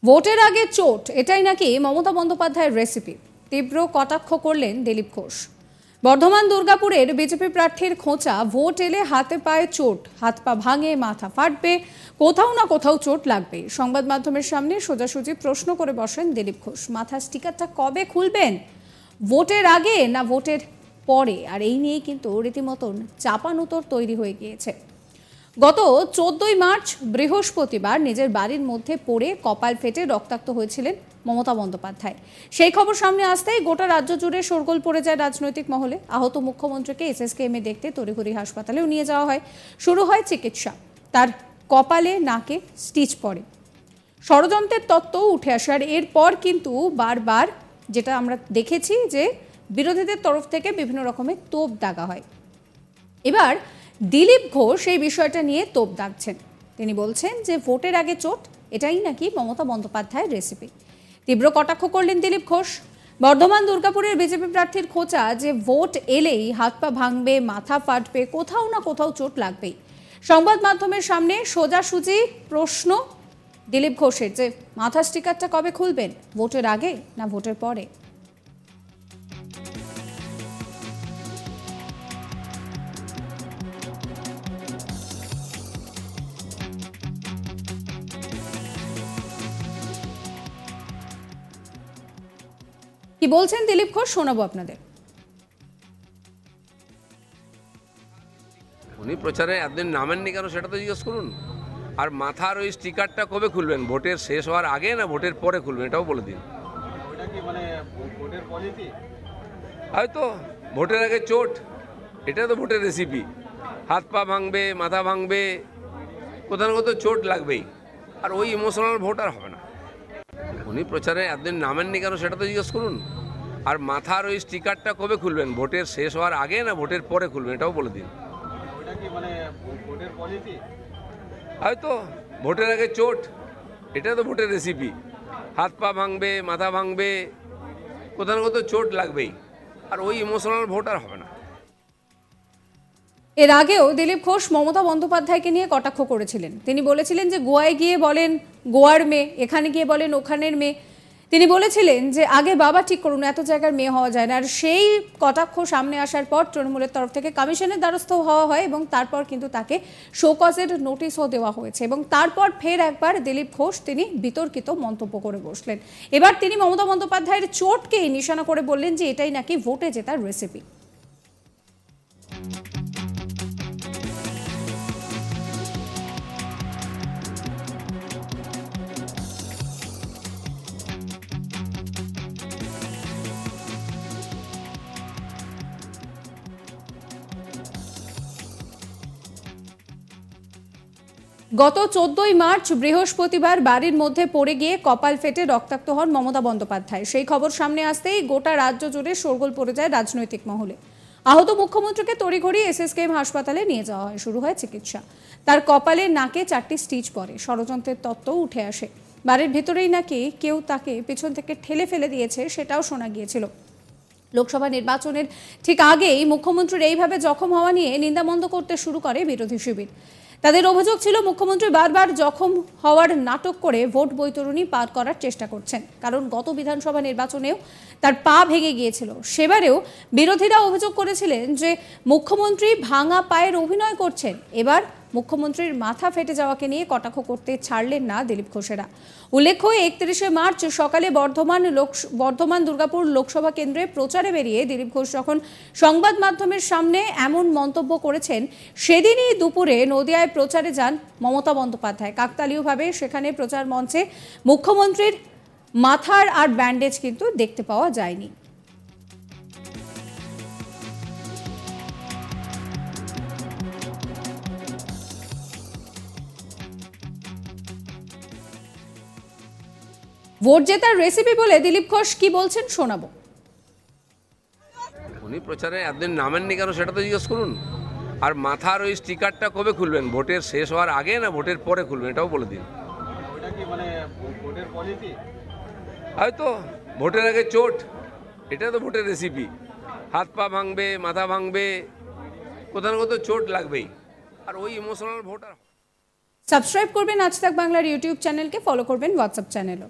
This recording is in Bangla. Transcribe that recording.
ভোটের আগে চোট, এটাই নাকি মমতা বন্দ্যোপাধ্যায়ের রেসিপি। তীব্র কটাক্ষ করলেন দিলীপ ঘোষ। বর্ধমান দুর্গাপুরের বিজেপি প্রার্থীর খোঁচা, ভোট এলে হাতে পায়ে চোট, হাত পা ভাঙে, মাথা ফাটবে, কোথাও না কোথাও চোট লাগবে। সংবাদ মাধ্যমের সামনে সোজাসুজি প্রশ্ন করে বসেন দিলীপ ঘোষ, মাথার স্টিকারটা কবে খুলবেন, ভোটের আগে না ভোটের পরে? আর এই নিয়েই কিন্তু রীতিমতন চাপানুতর তৈরি হয়ে গিয়েছে। গত 14ই মার্চ বৃহস্পতিবার নিজের বাড়ির মধ্যে পড়ে কপাল ফেটে রক্তাক্ত হয়েছিলেন মমতা বন্দ্যোপাধ্যায়। সেই খবর সামনে আসতেই গোটা রাজ্য জুড়ে শোরগোল পড়ে যায় রাজনৈতিক মহলে। আহত মুখ্যমন্ত্রীকে এসএসকেএমে দেখতে তড়িঘড়ি হাসপাতালেও নিয়ে যাওয়া হয়। শুরু হয় চিকিৎসা। তার কপালে নাকে স্টিচ পড়ে। ষড়যন্ত্রের তত্ত্ব উঠে আসে। আর এরপর কিন্তু বারবার যেটা আমরা দেখেছি যে বিরোধীদের তরফ থেকে বিভিন্ন রকমের তোপ দাগা হয়। এবার দিলীপ ঘোষ এই বিষয়টা নিয়ে তোপ দাগছেন। তিনি বলছেন যে ভোটের আগে চোট, এটাই নাকি মমতা বন্দ্যোপাধ্যায়ের রেসিপি। তীব্র কটাক্ষ করলেন দিলীপ ঘোষ। বর্ধমান দুর্গাপুরের বিজেপি প্রার্থীর খোঁচা, যে ভোট এলেই হাত পা ভাঙবে, মাথা ফাটবে, কোথাও না কোথাও চোট লাগবেই। সংবাদ মাধ্যমের সামনে সোজাসুজি প্রশ্ন দিলীপ ঘোষের, যে মাথার স্টিকারটা কবে খুলবেন, ভোটের আগে না ভোটের পরে? কি বলছেন দিলীপ ঘোষ, শোনাবো আপনাদের। উনি প্রচারে এতদিন নামেননি কেন সেটা তো জিজ্ঞেস করুন। আর মাথার ওই স্টিকারটা কবে খুলবেন, ভোটের শেষ হওয়ার আগে না ভোটের পরে খুলবেন, এটাও বলে দিন। ওটা কি মানে ভোটের পলিসি? হয়তো ভোটের আগে চোট, এটা তো ভোটের রেসিপি। হাত পা ভাঙবে, মাথা ভাঙবে, কোথাও না কোথাও চোট লাগবেই। আর ওই ইমোশনাল ভোট আর হবে না। উনি প্রচারে এতদিন নামেননি কেন সেটা তো জিজ্ঞেস করুন। আর মাথার ওই স্টিকারটা কবে খুলবেন, ভোটের শেষ হওয়ার আগে না ভোটের পরে খুলবেন, এটাও বলে দিন। ওটা কি মানে ভোটের পলিসি? হয়তো ভোটের আগে চোট, এটা তো ভোটের রেসিপি। হাত পা ভাঙবে, মাথা ভাঙবে, কোথাও না কোথাও চোট লাগবেই। আর ওই ইমোশনাল ভোট আর হবে না। এর আগেও দিলীপ ঘোষ মমতা বন্দ্যোপাধ্যায়কে নিয়ে কটাক্ষ করেছিলেন। তিনি বলেছিলেন যে গোয়ায় গিয়ে বলেন গোয়ার মেয়ে, এখানে গিয়ে বলেন ওখানের মেয়ে। তিনি বলেছিলেন যে আগে বাবা ঠিক করুন, এত জায়গার মেয়ে হওয়া যায় না। আর সেই কটাক্ষ সামনে আসার পর তৃণমূলের তরফ থেকে কমিশনের দ্বারস্থ হওয়া হয় এবং তারপর কিন্তু তাকে শোকজের নোটিশও দেওয়া হয়েছে। এবং তারপর ফের একবার দিলীপ ঘোষ তিনি বিতর্কিত মন্তব্য করে বসলেন। এবার তিনি মমতা বন্দ্যোপাধ্যায়ের চোটকেই নিশানা করে বললেন যে এটাই নাকি ভোটে জেতার রেসিপি। গত 14ই মার্চ বৃহস্পতিবার বাড়ির মধ্যে পড়ে গিয়ে কপাল ফেটে রক্তাক্ত হন মমতা বন্দ্যোপাধ্যায়। সেই খবর সামনে আসতেই গোটা রাজ্য জুড়ে শোরগোল পড়ে যায় রাজনৈতিক মহলে। আহত মুখ্যমন্ত্রীকে তড়িঘড়ি এসএসকেএম হাসপাতালে নিয়ে যাওয়া হয়। শুরু হয় চিকিৎসা। তার কপালে নাকে 4টি স্টিচ পড়ে। ষড়যন্ত্রের তত্ত্ব উঠে আসে। বাড়ির ভেতরেই নাকি কেউ তাকে পেছন থেকে ঠেলে ফেলে দিয়েছে, সেটাও শোনা গিয়েছিল। লোকসভা নির্বাচনের ঠিক আগেই মুখ্যমন্ত্রীর এইভাবে জখম হওয়া নিয়ে নিন্দামন্দ করতে শুরু করে বিরোধী শিবির। তাদের অভিযোগ ছিল মুখ্যমন্ত্রী বারবার জখম হওয়ার নাটক করে ভোট বৈতরণী পার করার চেষ্টা করছেন। কারণ গত বিধানসভা নির্বাচনেও তার পা ভেঙে গিয়েছিল। সেবারেও বিরোধীরা অভিযোগ করেছিলেন যে মুখ্যমন্ত্রী ভাঙা পায়ের অভিনয় করছেন। এবার মুখ্যমন্ত্রীর মাথা ফেটে যাওয়াকে নিয়ে কটাক্ষ করতে ছাড়লেন না দিলীপ ঘোষেরা। উল্লেখ্য, 31শে মার্চ সকালে বর্ধমান দুর্গাপুর লোকসভা কেন্দ্রে প্রচারে বেরিয়ে দিলীপ ঘোষ যখন সংবাদ মাধ্যমের সামনে এমন মন্তব্য করেছেন, সেদিনই দুপুরে নদিয়ায় প্রচারে যান মমতা বন্দ্যোপাধ্যায়। কাকতালীয়ভাবে সেখানে প্রচার মঞ্চে মুখ্যমন্ত্রীর মাথার আর ব্যান্ডেজ কিন্তু দেখতে পাওয়া যায়নি। ভোট জেতার রেসিপি বলে দিলীপ ঘোষ কি বলছেন, শোনাবো। উনি প্রচারে এতদিন নামেননি কেন সেটা তো জিজ্ঞেস করুন। আর মাথার ওই স্টিকারটা কবে খুলবেন, ভোটের শেষ হওয়ার আগে না ভোটের পরে খুলবেন, এটাও বলে দিন। ওটা কি মানে ভোটের পলিসি? হয়তো ভোটের আগে চোট, এটা তো ভোটের রেসিপি। হাত পা ভাঙবে, মাথা ভাঙবে, কোথাও না কোথাও চোট লাগবেই। আর ওই ইমোশনাল ভোট আর সাবস্ক্রাইব করবেন আজ তাক বাংলার ইউটিউব চ্যানেলকে, ফলো করবেন হোয়াটসঅ্যাপ চ্যানেলও।